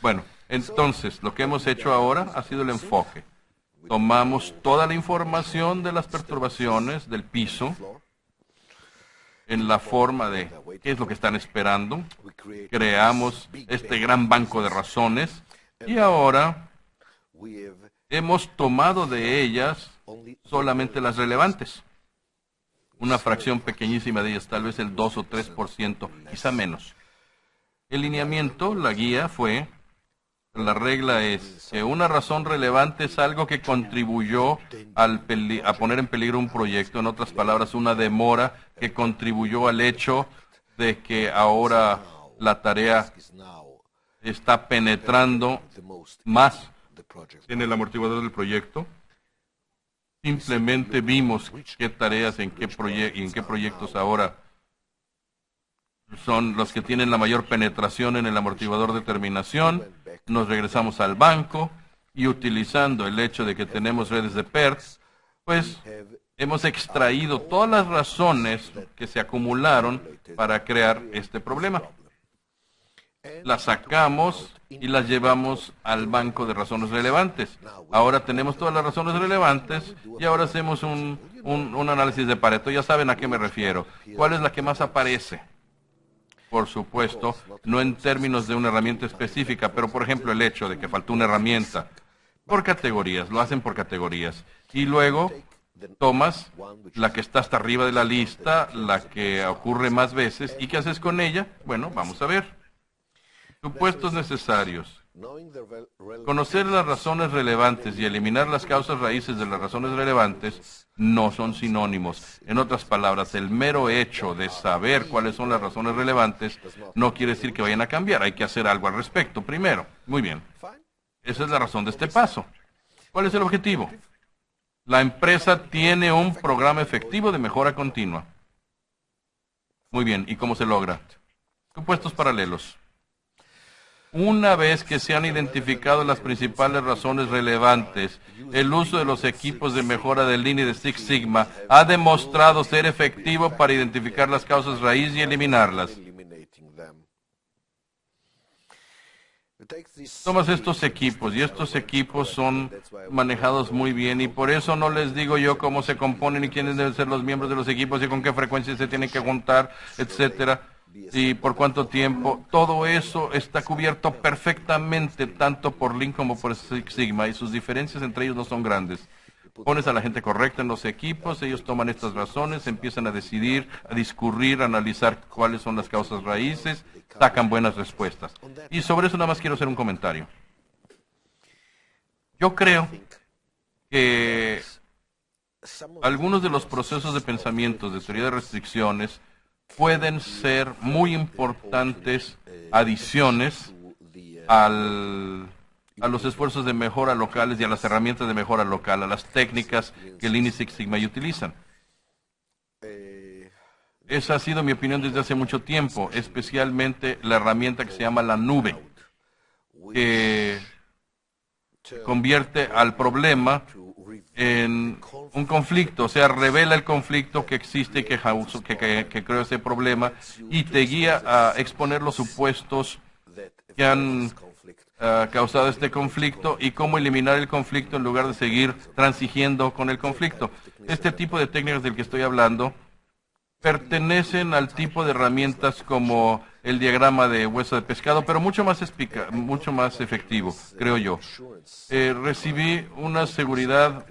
Bueno, entonces, lo que hemos hecho ahora ha sido el enfoque. Tomamos toda la información de las perturbaciones del piso en la forma de qué es lo que están esperando. Creamos este gran banco de razones y ahora hemos tomado de ellas solamente las relevantes. Una fracción pequeñísima de ellas, tal vez el 2 o 3%, quizá menos. El lineamiento, la guía fue, la regla es que una razón relevante es algo que contribuyó a poner en peligro un proyecto. En otras palabras, una demora que contribuyó al hecho de que ahora la tarea está penetrando más en el amortiguador del proyecto. Simplemente vimos qué tareas en qué proyectos ahora son los que tienen la mayor penetración en el amortiguador de terminación. Nos regresamos al banco y utilizando el hecho de que tenemos redes de PERT, pues hemos extraído todas las razones que se acumularon para crear este problema. Las sacamos y las llevamos al banco de razones relevantes. Ahora tenemos todas las razones relevantes y ahora hacemos un análisis de Pareto. Ya saben a qué me refiero. ¿Cuál es la que más aparece? Por supuesto, no en términos de una herramienta específica, pero por ejemplo el hecho de que faltó una herramienta por categorías, lo hacen por categorías. Y luego tomas la que está hasta arriba de la lista, la que ocurre más veces, ¿y qué haces con ella? Bueno, vamos a ver. Supuestos necesarios. Conocer las razones relevantes y eliminar las causas raíces de las razones relevantes no son sinónimos. En otras palabras, el mero hecho de saber cuáles son las razones relevantes no quiere decir que vayan a cambiar. Hay que hacer algo al respecto primero. Muy bien. Esa es la razón de este paso. ¿Cuál es el objetivo? La empresa tiene un programa efectivo de mejora continua. Muy bien. ¿Y cómo se logra? Supuestos paralelos. Una vez que se han identificado las principales razones relevantes, el uso de los equipos de mejora de línea de Six Sigma ha demostrado ser efectivo para identificar las causas raíz y eliminarlas. Tomas estos equipos y estos equipos son manejados muy bien y por eso no les digo yo cómo se componen y quiénes deben ser los miembros de los equipos y con qué frecuencia se tienen que juntar, etcétera. Y por cuánto tiempo, todo eso está cubierto perfectamente, tanto por Lean como por Six Sigma, y sus diferencias entre ellos no son grandes. Pones a la gente correcta en los equipos, ellos toman estas razones, empiezan a decidir, a discurrir, a analizar cuáles son las causas raíces, sacan buenas respuestas. Y sobre eso nada más quiero hacer un comentario. Yo creo que algunos de los procesos de pensamiento de teoría de restricciones pueden ser muy importantes adiciones a los esfuerzos de mejora locales y a las herramientas de mejora local, a las técnicas que Lean y Six Sigma utilizan. Esa ha sido mi opinión desde hace mucho tiempo, especialmente la herramienta que se llama la nube, que convierte al problema en un conflicto, o sea, revela el conflicto que existe y que creó ese problema y te guía a exponer los supuestos que han causado este conflicto y cómo eliminar el conflicto en lugar de seguir transigiendo con el conflicto. Este tipo de técnicas del que estoy hablando pertenecen al tipo de herramientas como el diagrama de hueso de pescado, pero mucho más efectivo, creo yo. Recibí una seguridad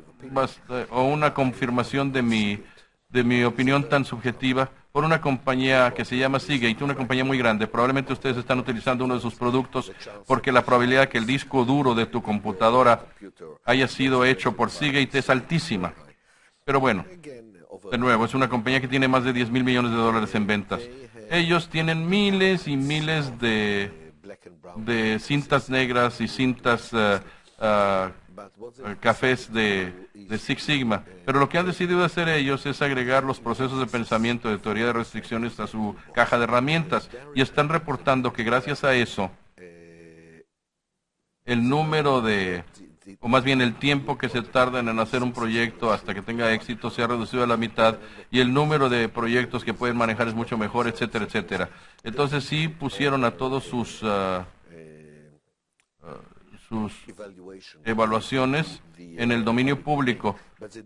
o una confirmación de mi opinión tan subjetiva por una compañía que se llama Seagate, una compañía muy grande. Probablemente ustedes están utilizando uno de sus productos porque la probabilidad de que el disco duro de tu computadora haya sido hecho por Seagate es altísima. Pero bueno, de nuevo, es una compañía que tiene más de 10 mil millones de dólares en ventas. Ellos tienen miles y miles de cintas negras y cintas cafés de Six Sigma, pero lo que han decidido hacer ellos es agregar los procesos de pensamiento de teoría de restricciones a su caja de herramientas y están reportando que gracias a eso el número o más bien el tiempo que se tardan en hacer un proyecto hasta que tenga éxito se ha reducido a la mitad y el número de proyectos que pueden manejar es mucho mejor, etcétera, etcétera. Entonces sí pusieron a todos sus sus evaluaciones en el dominio público,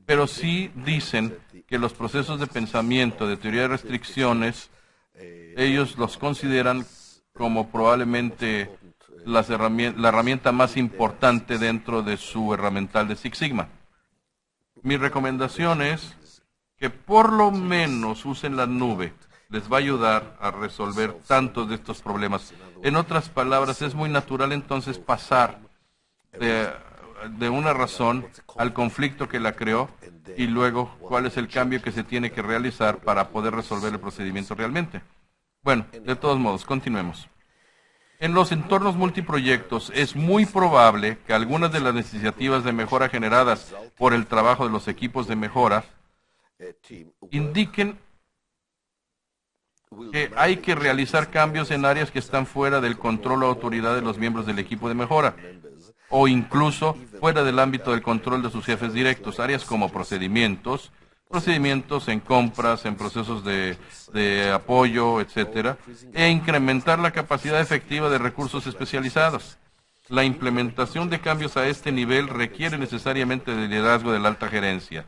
pero sí dicen que los procesos de pensamiento, de teoría de restricciones, ellos los consideran como probablemente la herramienta más importante dentro de su herramental de Six Sigma. Mi recomendación es que por lo menos usen la nube. Les va a ayudar a resolver tantos de estos problemas. En otras palabras, es muy natural entonces pasar de una razón al conflicto que la creó y luego cuál es el cambio que se tiene que realizar para poder resolver el procedimiento realmente. Bueno, de todos modos, continuemos. En los entornos multiproyectos es muy probable que algunas de las iniciativas de mejora generadas por el trabajo de los equipos de mejora indiquen que hay que realizar cambios en áreas que están fuera del control o autoridad de los miembros del equipo de mejora, o incluso fuera del ámbito del control de sus jefes directos, áreas como procedimientos en compras, en procesos de apoyo, etcétera, e incrementar la capacidad efectiva de recursos especializados. La implementación de cambios a este nivel requiere necesariamente del liderazgo de la alta gerencia.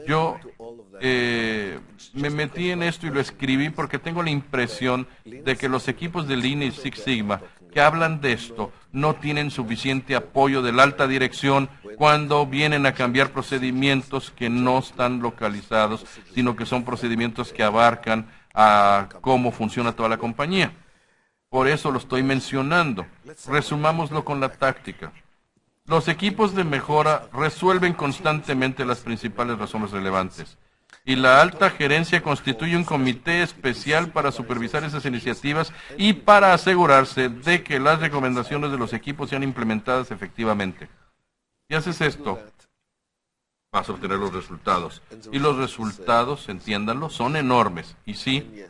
Yo me metí en esto y lo escribí porque tengo la impresión de que los equipos de Lean y Six Sigma que hablan de esto no tienen suficiente apoyo de la alta dirección cuando vienen a cambiar procedimientos que no están localizados, sino que son procedimientos que abarcan a cómo funciona toda la compañía. Por eso lo estoy mencionando. Resumámoslo con la táctica. Los equipos de mejora resuelven constantemente las principales razones relevantes y la alta gerencia constituye un comité especial para supervisar esas iniciativas y para asegurarse de que las recomendaciones de los equipos sean implementadas efectivamente. Si haces esto, vas a obtener los resultados. Y los resultados, entiéndanlo, son enormes. Y sí,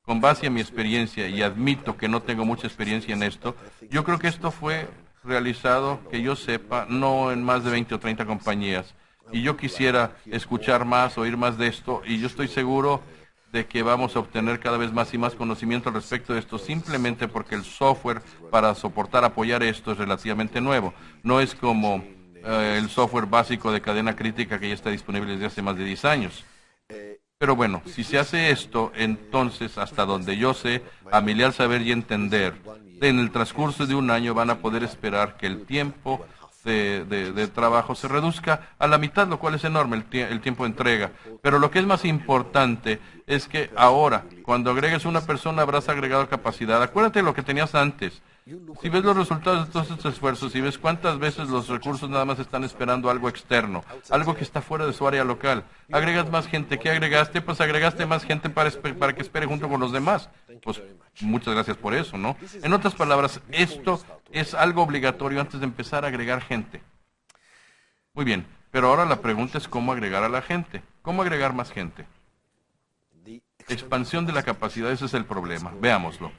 con base a mi experiencia, y admito que no tengo mucha experiencia en esto, yo creo que esto fue realizado, que yo sepa, no en más de 20 o 30 compañías. Y yo quisiera escuchar más, oír más de esto, y yo estoy seguro de que vamos a obtener cada vez más y más conocimiento al respecto de esto, simplemente porque el software para soportar, apoyar esto es relativamente nuevo. No es como el software básico de cadena crítica que ya está disponible desde hace más de 10 años. Pero bueno, si se hace esto, entonces, hasta donde yo sé, a mi leal saber y entender, en el transcurso de un año van a poder esperar que el tiempo de trabajo se reduzca a la mitad, lo cual es enorme, el tiempo de entrega. Pero lo que es más importante es que ahora, cuando agregues una persona, habrás agregado capacidad. Acuérdate de lo que tenías antes. Si ves los resultados de todos estos esfuerzos, si ves cuántas veces los recursos nada más están esperando algo externo, algo que está fuera de su área local, agregas más gente. ¿Qué agregaste? Pues agregaste más gente para que espere junto con los demás. Pues muchas gracias por eso, ¿no? En otras palabras, esto es algo obligatorio antes de empezar a agregar gente. Muy bien, pero ahora la pregunta es cómo agregar a la gente. ¿Cómo agregar más gente? Expansión de la capacidad, ese es el problema. Veámoslo.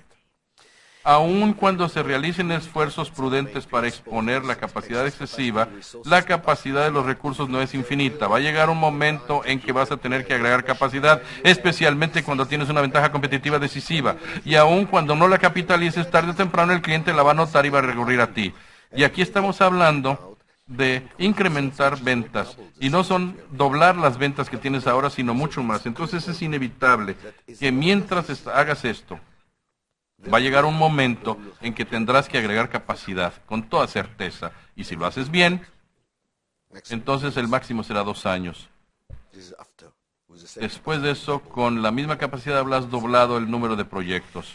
Aun cuando se realicen esfuerzos prudentes para exponer la capacidad excesiva, la capacidad de los recursos no es infinita. Va a llegar un momento en que vas a tener que agregar capacidad, especialmente cuando tienes una ventaja competitiva decisiva. Y aun cuando no la capitalices, tarde o temprano el cliente la va a notar y va a recurrir a ti. Y aquí estamos hablando de incrementar ventas. Y no son doblar las ventas que tienes ahora, sino mucho más. Entonces es inevitable que mientras hagas esto, va a llegar un momento en que tendrás que agregar capacidad, con toda certeza. Y si lo haces bien, entonces el máximo será 2 años. Después de eso, con la misma capacidad habrás doblado el número de proyectos.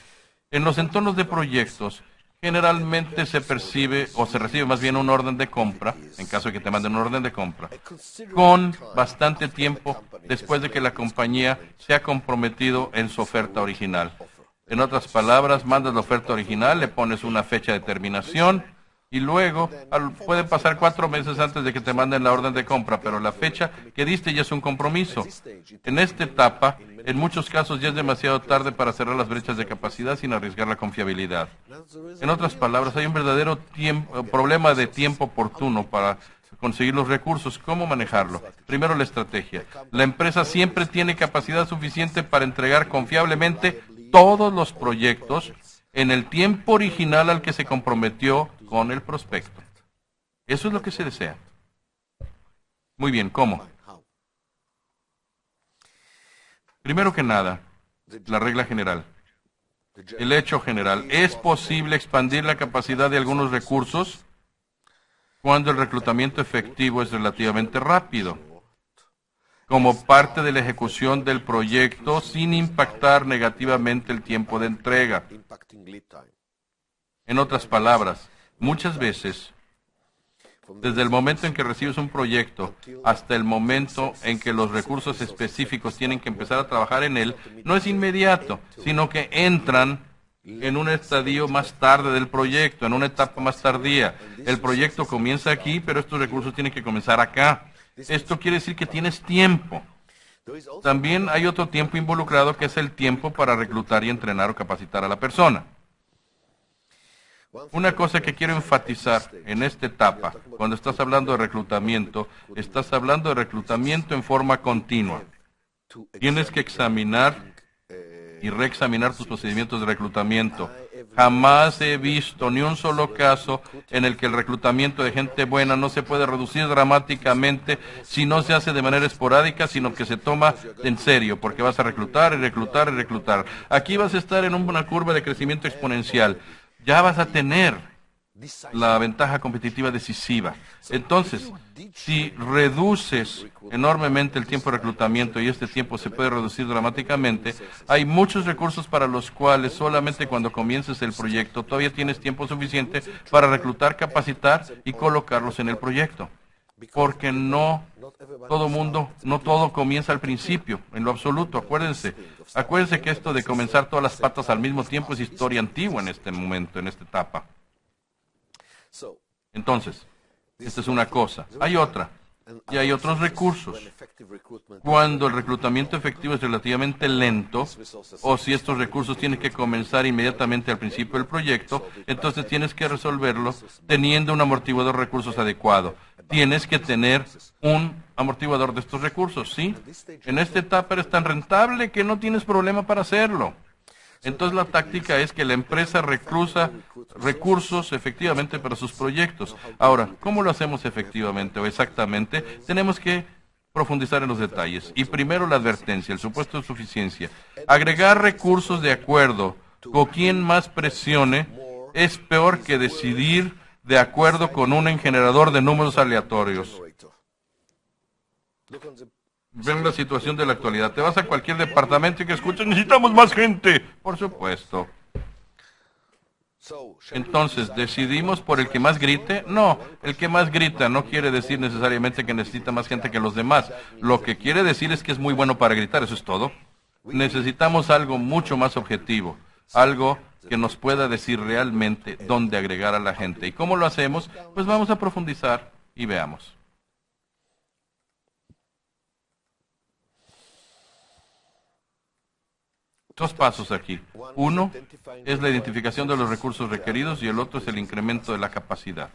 En los entornos de proyectos, generalmente se percibe, o se recibe más bien un orden de compra, en caso de que te manden un orden de compra, con bastante tiempo después de que la compañía se ha comprometido en su oferta original. En otras palabras, mandas la oferta original, le pones una fecha de terminación y luego puede pasar 4 meses antes de que te manden la orden de compra, pero la fecha que diste ya es un compromiso. En esta etapa, en muchos casos ya es demasiado tarde para cerrar las brechas de capacidad sin arriesgar la confiabilidad. En otras palabras, hay un verdadero problema de tiempo oportuno para conseguir los recursos. ¿Cómo manejarlo? Primero, la estrategia. La empresa siempre tiene capacidad suficiente para entregar confiablemente todos los proyectos en el tiempo original al que se comprometió con el prospecto. Eso es lo que se desea. Muy bien, ¿cómo? Primero que nada, la regla general. El hecho general. ¿Es posible expandir la capacidad de algunos recursos cuando el reclutamiento efectivo es relativamente rápido, como parte de la ejecución del proyecto sin impactar negativamente el tiempo de entrega? En otras palabras, muchas veces, desde el momento en que recibes un proyecto hasta el momento en que los recursos específicos tienen que empezar a trabajar en él, no es inmediato, sino que entran en un estadio más tarde del proyecto, en una etapa más tardía. El proyecto comienza aquí, pero estos recursos tienen que comenzar acá. Esto quiere decir que tienes tiempo. También hay otro tiempo involucrado, que es el tiempo para reclutar y entrenar o capacitar a la persona. Una cosa que quiero enfatizar en esta etapa, cuando estás hablando de reclutamiento, estás hablando de reclutamiento en forma continua. Tienes que examinar y reexaminar tus procedimientos de reclutamiento. Jamás he visto ni un solo caso en el que el reclutamiento de gente buena no se puede reducir dramáticamente si no se hace de manera esporádica, sino que se toma en serio, porque vas a reclutar y reclutar y reclutar. Aquí vas a estar en una curva de crecimiento exponencial. Ya vas a tener la ventaja competitiva decisiva. Entonces, si reduces enormemente el tiempo de reclutamiento y este tiempo se puede reducir dramáticamente, hay muchos recursos para los cuales solamente cuando comiences el proyecto todavía tienes tiempo suficiente para reclutar, capacitar y colocarlos en el proyecto. Porque no todo comienza al principio, en lo absoluto. Acuérdense que esto de comenzar todas las patas al mismo tiempo es historia antigua en este momento, en esta etapa. Entonces, esta es una cosa. Hay otra. Y hay otros recursos. Cuando el reclutamiento efectivo es relativamente lento, o si estos recursos tienen que comenzar inmediatamente al principio del proyecto, entonces tienes que resolverlo teniendo un amortiguador de recursos adecuado. Tienes que tener un amortiguador de estos recursos, ¿sí? En esta etapa eres tan rentable que no tienes problema para hacerlo. Entonces la táctica es que la empresa reclusa recursos efectivamente para sus proyectos. Ahora, ¿cómo lo hacemos efectivamente o exactamente? Tenemos que profundizar en los detalles. Y primero la advertencia, el supuesto de suficiencia. Agregar recursos de acuerdo con quien más presione es peor que decidir de acuerdo con un generador de números aleatorios. Ven la situación de la actualidad. Te vas a cualquier departamento y que escuchas, necesitamos más gente. Por supuesto. Entonces, ¿decidimos por el que más grite? No, el que más grita no quiere decir necesariamente que necesita más gente que los demás. Lo que quiere decir es que es muy bueno para gritar, eso es todo. Necesitamos algo mucho más objetivo, algo que nos pueda decir realmente dónde agregar a la gente. ¿Y cómo lo hacemos? Pues vamos a profundizar y veamos. Dos pasos aquí. Uno es la identificación de los recursos requeridos y el otro es el incremento de la capacidad.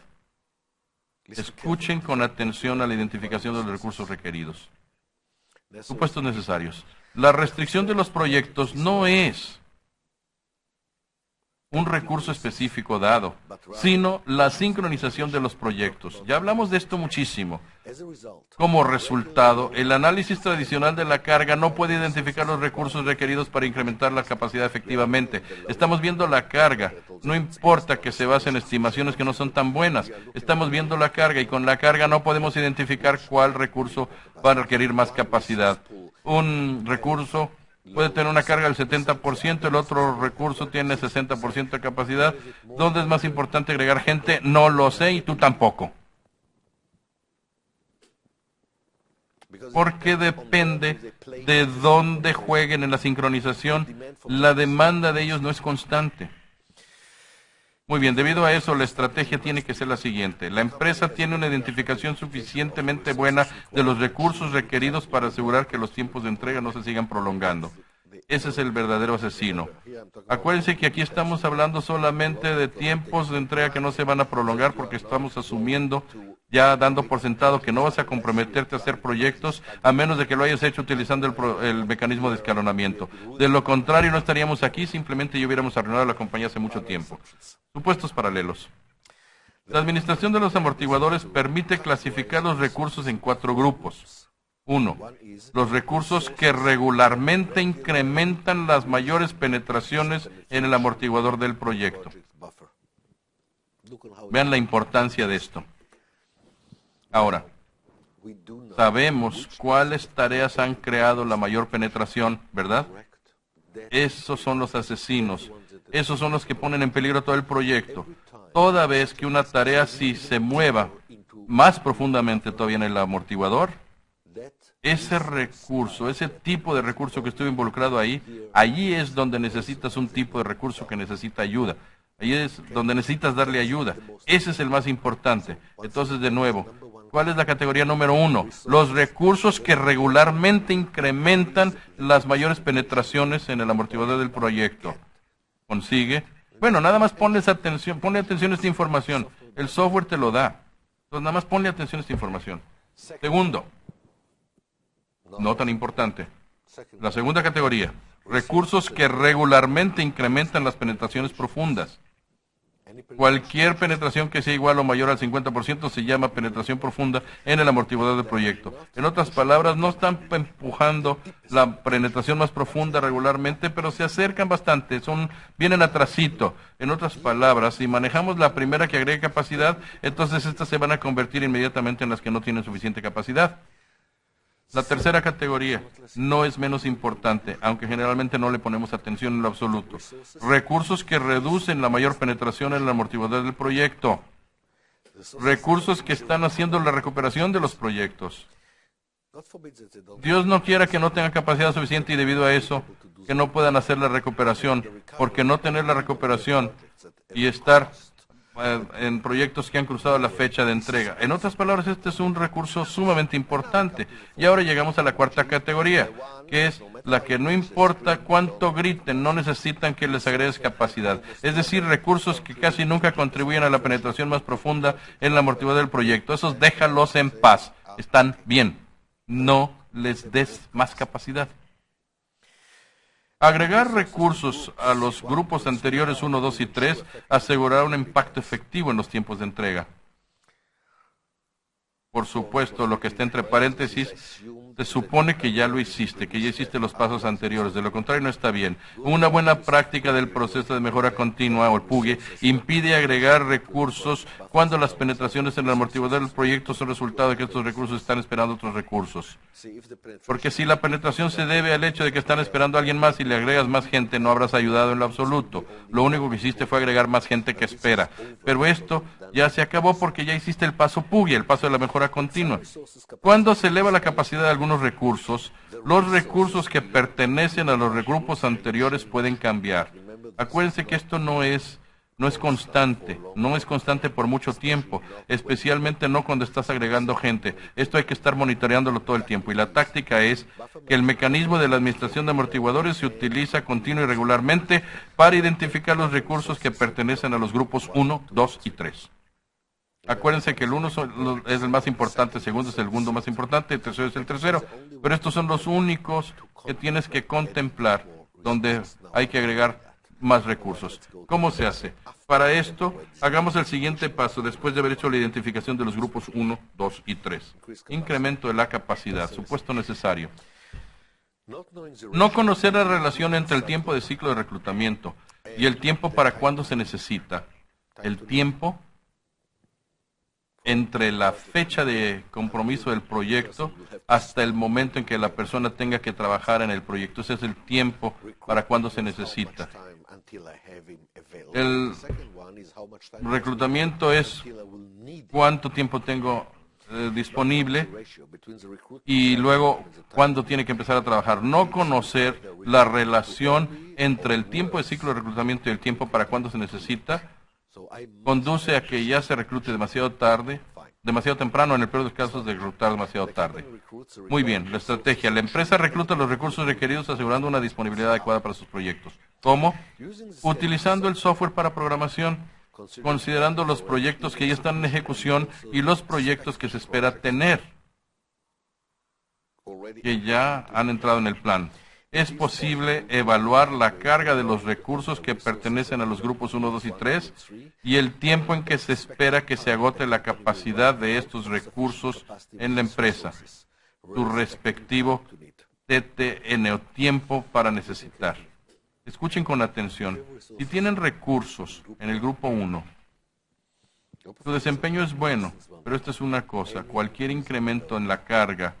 Escuchen con atención a la identificación de los recursos requeridos. Supuestos necesarios. La restricción de los proyectos no es un recurso específico dado, sino la sincronización de los proyectos. Ya hablamos de esto muchísimo. Como resultado, el análisis tradicional de la carga no puede identificar los recursos requeridos para incrementar la capacidad efectivamente. Estamos viendo la carga. No importa que se base en estimaciones que no son tan buenas. Estamos viendo la carga y con la carga no podemos identificar cuál recurso va a requerir más capacidad. Un recurso puede tener una carga del 70%, el otro recurso tiene 60% de capacidad. ¿Dónde es más importante agregar gente? No lo sé y tú tampoco. Porque depende de dónde jueguen en la sincronización. La demanda de ellos no es constante. Muy bien, debido a eso, la estrategia tiene que ser la siguiente. La empresa tiene una identificación suficientemente buena de los recursos requeridos para asegurar que los tiempos de entrega no se sigan prolongando. Ese es el verdadero asesino. Acuérdense que aquí estamos hablando solamente de tiempos de entrega que no se van a prolongar porque estamos asumiendo, ya dando por sentado que no vas a comprometerte a hacer proyectos a menos de que lo hayas hecho utilizando el mecanismo de escalonamiento. De lo contrario, no estaríamos aquí, simplemente ya hubiéramos arruinado la compañía hace mucho tiempo. Supuestos paralelos. La administración de los amortiguadores permite clasificar los recursos en 4 grupos. 1. Los recursos que regularmente incrementan las mayores penetraciones en el amortiguador del proyecto. Vean la importancia de esto. Ahora, sabemos cuáles tareas han creado la mayor penetración, ¿verdad? Esos son los asesinos. Esos son los que ponen en peligro todo el proyecto. Toda vez que una tarea si se mueva más profundamente todavía en el amortiguador, ese recurso, ese tipo de recurso que estuvo involucrado ahí, allí es donde necesitas un tipo de recurso que necesita ayuda. Allí es donde necesitas darle ayuda. Ese es el más importante. Entonces, de nuevo, ¿cuál es la categoría número 1? Los recursos que regularmente incrementan las mayores penetraciones en el amortiguador del proyecto. Consigue. Bueno, nada más ponle atención a esta información. El software te lo da. Entonces, nada más ponle atención a esta información. Segundo, no tan importante. La segunda categoría, recursos que regularmente incrementan las penetraciones profundas. Cualquier penetración que sea igual o mayor al 50% se llama penetración profunda en el amortiguador del proyecto. En otras palabras, no están empujando la penetración más profunda regularmente, pero se acercan bastante, vienen atrasito. En otras palabras, si manejamos la primera que agrega capacidad, entonces estas se van a convertir inmediatamente en las que no tienen suficiente capacidad. La tercera categoría no es menos importante, aunque generalmente no le ponemos atención en lo absoluto. Recursos que reducen la mayor penetración en el amortiguador del proyecto. Recursos que están haciendo la recuperación de los proyectos. Dios no quiera que no tengan capacidad suficiente y debido a eso, que no puedan hacer la recuperación, porque no tener la recuperación y estar en proyectos que han cruzado la fecha de entrega. En otras palabras, este es un recurso sumamente importante. Y ahora llegamos a la cuarta categoría, que es la que no importa cuánto griten, no necesitan que les agregues capacidad. Es decir, recursos que casi nunca contribuyen a la penetración más profunda en la amortiguador del proyecto. Esos déjalos en paz. Están bien. No les des más capacidad. Agregar recursos a los grupos anteriores 1, 2 y 3 asegurará un impacto efectivo en los tiempos de entrega. Por supuesto, lo que está entre paréntesis, se supone que ya lo hiciste, que ya hiciste los pasos anteriores. De lo contrario, no está bien. Una buena práctica del proceso de mejora continua, o el PUGE, impide agregar recursos cuando las penetraciones en el amortiguador del proyecto son resultado de que estos recursos están esperando otros recursos. Porque si la penetración se debe al hecho de que están esperando a alguien más y le agregas más gente, no habrás ayudado en lo absoluto. Lo único que hiciste fue agregar más gente que espera. Pero esto ya se acabó porque ya hiciste el paso PUGE, el paso de la mejora continua. Cuando se eleva la capacidad de algunos recursos, los recursos que pertenecen a los grupos anteriores pueden cambiar. Acuérdense que esto no es constante, no es constante por mucho tiempo, especialmente no cuando estás agregando gente. Esto hay que estar monitoreándolo todo el tiempo. Y la táctica es que el mecanismo de la administración de amortiguadores se utiliza continua y regularmente para identificar los recursos que pertenecen a los grupos 1, 2 y 3. Acuérdense que el 1 es el más importante, el segundo es el segundo más importante, el tercero es el tercero, pero estos son los únicos que tienes que contemplar donde hay que agregar más recursos. ¿Cómo se hace? Para esto, hagamos el siguiente paso después de haber hecho la identificación de los grupos 1, 2 y 3. Incremento de la capacidad, supuesto necesario. No conocer la relación entre el tiempo de ciclo de reclutamiento y el tiempo para cuando se necesita. El tiempo entre la fecha de compromiso del proyecto hasta el momento en que la persona tenga que trabajar en el proyecto. Ese es el tiempo para cuando se necesita. El reclutamiento es cuánto tiempo tengo disponible y luego cuándo tiene que empezar a trabajar. No conocer la relación entre el tiempo de ciclo de reclutamiento y el tiempo para cuando se necesita conduce a que ya se reclute demasiado tarde, demasiado temprano, en el peor de los casos de reclutar demasiado tarde. Muy bien, la estrategia. La empresa recluta los recursos requeridos asegurando una disponibilidad adecuada para sus proyectos. ¿Cómo? Utilizando el software para programación, considerando los proyectos que ya están en ejecución y los proyectos que se espera tener, que ya han entrado en el plan. es posible evaluar la carga de los recursos que pertenecen a los grupos 1, 2 y 3 y el tiempo en que se espera que se agote la capacidad de estos recursos en la empresa, su respectivo TTN o tiempo para necesitar. Escuchen con atención. Si tienen recursos en el grupo 1, su desempeño es bueno, pero esta es una cosa. Cualquier incremento en la carga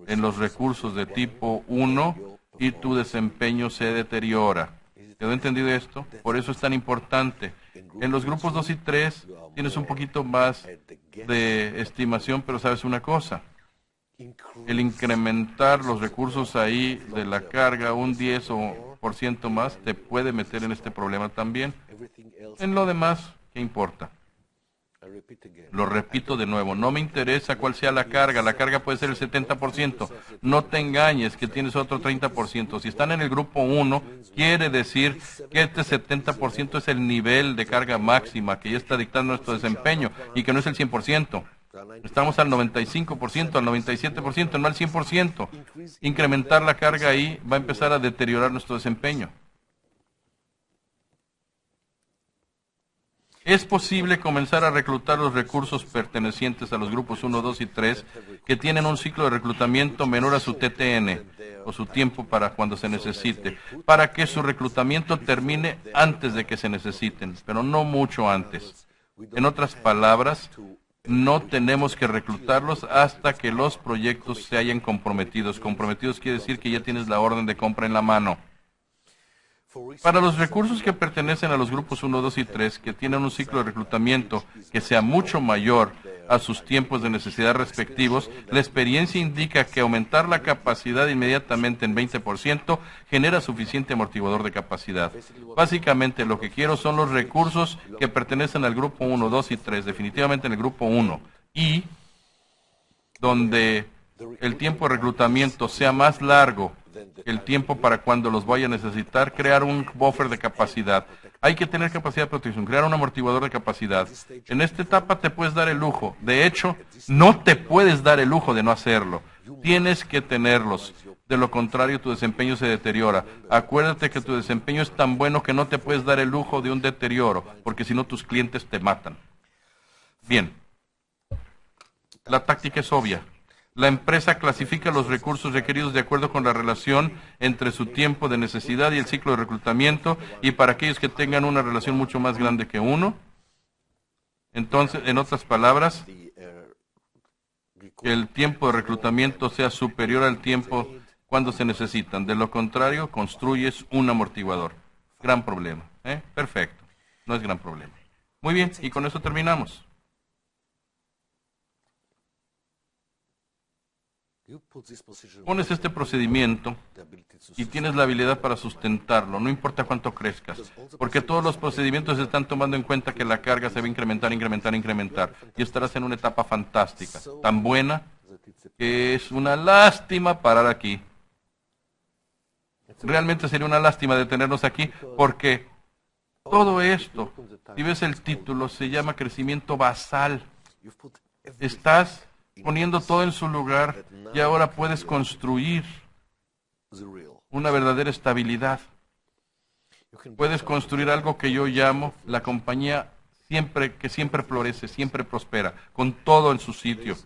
en los recursos de tipo 1 y tu desempeño se deteriora. ¿Quedó entendido esto? Por eso es tan importante. En los grupos 2 y 3 tienes un poquito más de estimación, pero sabes una cosa. El incrementar los recursos ahí de la carga un 10% más te puede meter en este problema también. En lo demás, ¿qué importa? Lo repito de nuevo, no me interesa cuál sea la carga puede ser el 70%, no te engañes que tienes otro 30%, si están en el grupo 1, quiere decir que este 70% es el nivel de carga máxima que ya está dictando nuestro desempeño y que no es el 100%, estamos al 95%, al 97%, no al 100%, incrementar la carga ahí va a empezar a deteriorar nuestro desempeño. Es posible comenzar a reclutar los recursos pertenecientes a los grupos 1, 2 y 3 que tienen un ciclo de reclutamiento menor a su TTN o su tiempo para cuando se necesite, para que su reclutamiento termine antes de que se necesiten, pero no mucho antes. En otras palabras, no tenemos que reclutarlos hasta que los proyectos se hayan comprometidos. Comprometidos quiere decir que ya tienes la orden de compra en la mano. Para los recursos que pertenecen a los grupos 1, 2 y 3, que tienen un ciclo de reclutamiento que sea mucho mayor a sus tiempos de necesidad respectivos, la experiencia indica que aumentar la capacidad inmediatamente en 20% genera suficiente amortiguador de capacidad. Básicamente lo que quiero son los recursos que pertenecen al grupo 1, 2 y 3, definitivamente en el grupo 1, y donde el tiempo de reclutamiento sea más largo el tiempo para cuando los vaya a necesitar, crear un buffer de capacidad. Hay que tener capacidad de protección, crear un amortiguador de capacidad. En esta etapa te puedes dar el lujo. De hecho, no te puedes dar el lujo de no hacerlo. Tienes que tenerlos. De lo contrario, tu desempeño se deteriora. Acuérdate que tu desempeño es tan bueno que no te puedes dar el lujo de un deterioro, porque si no tus clientes te matan. Bien. La táctica es obvia. La empresa clasifica los recursos requeridos de acuerdo con la relación entre su tiempo de necesidad y el ciclo de reclutamiento, y para aquellos que tengan una relación mucho más grande que uno, entonces, en otras palabras, que el tiempo de reclutamiento sea superior al tiempo cuando se necesitan. De lo contrario, construyes un amortiguador. Gran problema. Perfecto. No es gran problema. Muy bien, y con eso terminamos. Pones este procedimiento y tienes la habilidad para sustentarlo, no importa cuánto crezcas, porque todos los procedimientos están tomando en cuenta que la carga se va a incrementar, incrementar, incrementar, y estarás en una etapa fantástica, tan buena que es una lástima parar aquí. Realmente sería una lástima detenernos aquí, porque todo esto, si ves el título, se llama crecimiento basal. Estás poniendo todo en su lugar y ahora puedes construir una verdadera estabilidad. Puedes construir algo que yo llamo la compañía que siempre florece, siempre prospera, con todo en su sitio.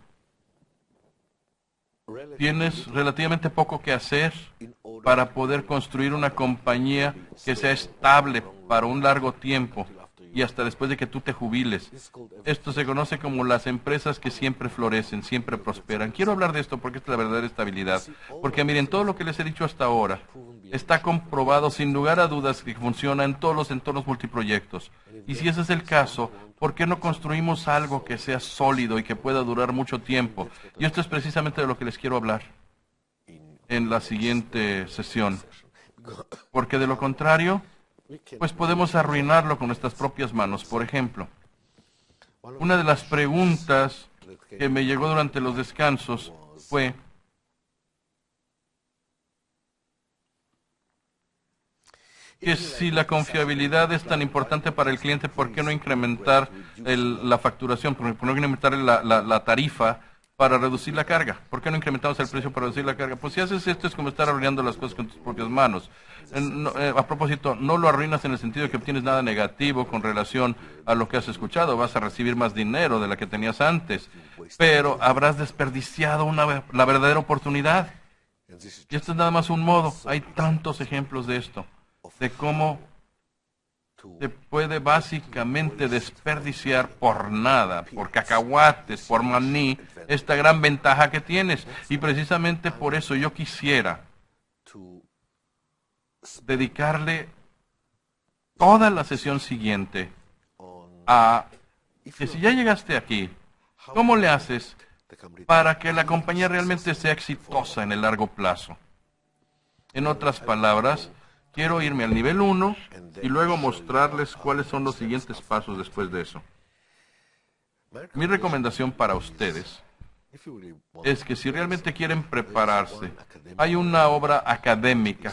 Tienes relativamente poco que hacer para poder construir una compañía que sea estable para un largo tiempo y hasta después de que tú te jubiles. Esto se conoce como las empresas que siempre florecen, siempre prosperan. Quiero hablar de esto porque es la verdadera estabilidad. Porque miren, todo lo que les he dicho hasta ahora está comprobado sin lugar a dudas que funciona en todos los entornos multiproyectos. Y si ese es el caso, ¿por qué no construimos algo que sea sólido y que pueda durar mucho tiempo? Y esto es precisamente de lo que les quiero hablar en la siguiente sesión. Porque de lo contrario, pues podemos arruinarlo con nuestras propias manos. Por ejemplo, una de las preguntas que me llegó durante los descansos fue: que si la confiabilidad es tan importante para el cliente, ¿por qué no incrementar la facturación? ¿Por qué no incrementar la tarifa para reducir la carga. ¿Por qué no incrementamos el precio para reducir la carga? Pues si haces esto es como estar arruinando las cosas con tus propias manos. A propósito, no lo arruinas en el sentido de que obtienes nada negativo con relación a lo que has escuchado. Vas a recibir más dinero de la que tenías antes, pero habrás desperdiciado la verdadera oportunidad. Y esto es nada más un modo. Hay tantos ejemplos de esto, de cómo se puede básicamente desperdiciar por nada, por cacahuates, por maní, esta gran ventaja que tienes. Y precisamente por eso yo quisiera dedicarle toda la sesión siguiente a que si ya llegaste aquí, ¿cómo le haces para que la compañía realmente sea exitosa en el largo plazo? En otras palabras, quiero irme al nivel 1 y luego mostrarles cuáles son los siguientes pasos después de eso. Mi recomendación para ustedes es que si realmente quieren prepararse, hay una obra académica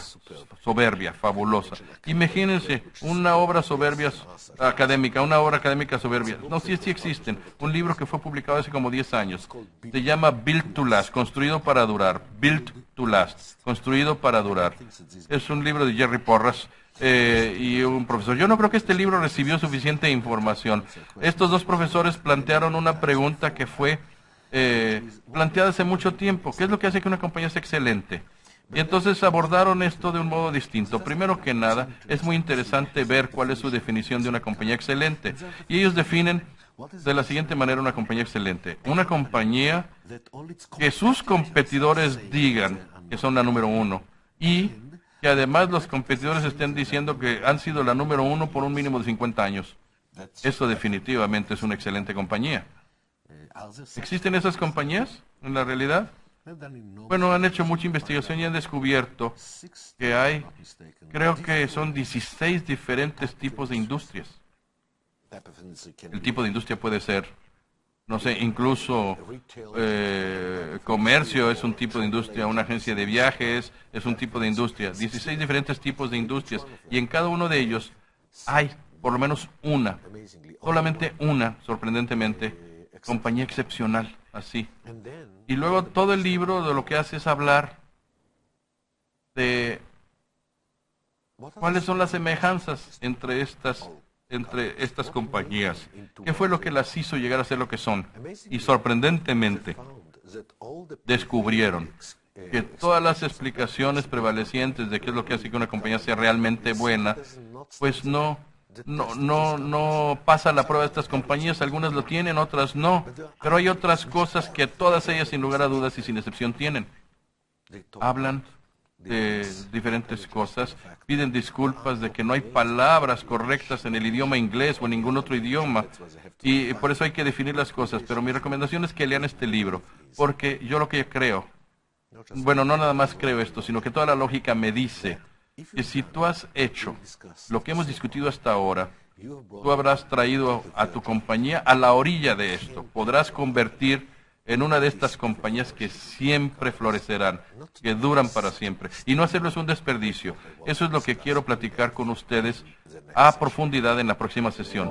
soberbia, fabulosa. Imagínense una obra soberbia académica, una obra académica soberbia. No, sí existen. Un libro que fue publicado hace como 10 años. Se llama Built to Last, construido para durar. Built to Last, construido para durar. Es un libro de Jerry Porras. Y un profesor. Yo no creo que este libro recibió suficiente información. Estos dos profesores plantearon una pregunta que fue planteada hace mucho tiempo. ¿Qué es lo que hace que una compañía sea excelente? Y entonces abordaron esto de un modo distinto. Primero que nada, es muy interesante ver cuál es su definición de una compañía excelente. Y ellos definen de la siguiente manera una compañía excelente. Una compañía que sus competidores digan que son la número 1 y que además los competidores estén diciendo que han sido la número 1 por un mínimo de 50 años. Eso definitivamente es una excelente compañía. ¿Existen esas compañías en la realidad? Bueno, han hecho mucha investigación y han descubierto que hay, creo que son 16 diferentes tipos de industrias. El tipo de industria puede ser, no sé, incluso comercio es un tipo de industria, una agencia de viajes es un tipo de industria. 16 diferentes tipos de industrias y en cada uno de ellos hay por lo menos una, solamente una, sorprendentemente, compañía excepcional, así. Y luego todo el libro de lo que hace es hablar de cuáles son las semejanzas entre estas compañías. ¿Qué fue lo que las hizo llegar a ser lo que son? Y sorprendentemente descubrieron que todas las explicaciones prevalecientes de qué es lo que hace que una compañía sea realmente buena, pues no pasa la prueba de estas compañías. Algunas lo tienen, otras no. Pero hay otras cosas que todas ellas, sin lugar a dudas y sin excepción, tienen. Hablan de diferentes cosas, piden disculpas de que no hay palabras correctas en el idioma inglés o en ningún otro idioma, y por eso hay que definir las cosas. Pero mi recomendación es que lean este libro, porque yo lo que creo, bueno, no nada más creo esto, sino que toda la lógica me dice que si tú has hecho lo que hemos discutido hasta ahora, tú habrás traído a tu compañía a la orilla de esto. Podrás convertir en una de estas compañías que siempre florecerán, que duran para siempre. Y no hacerlo es un desperdicio. Eso es lo que quiero platicar con ustedes a profundidad en la próxima sesión.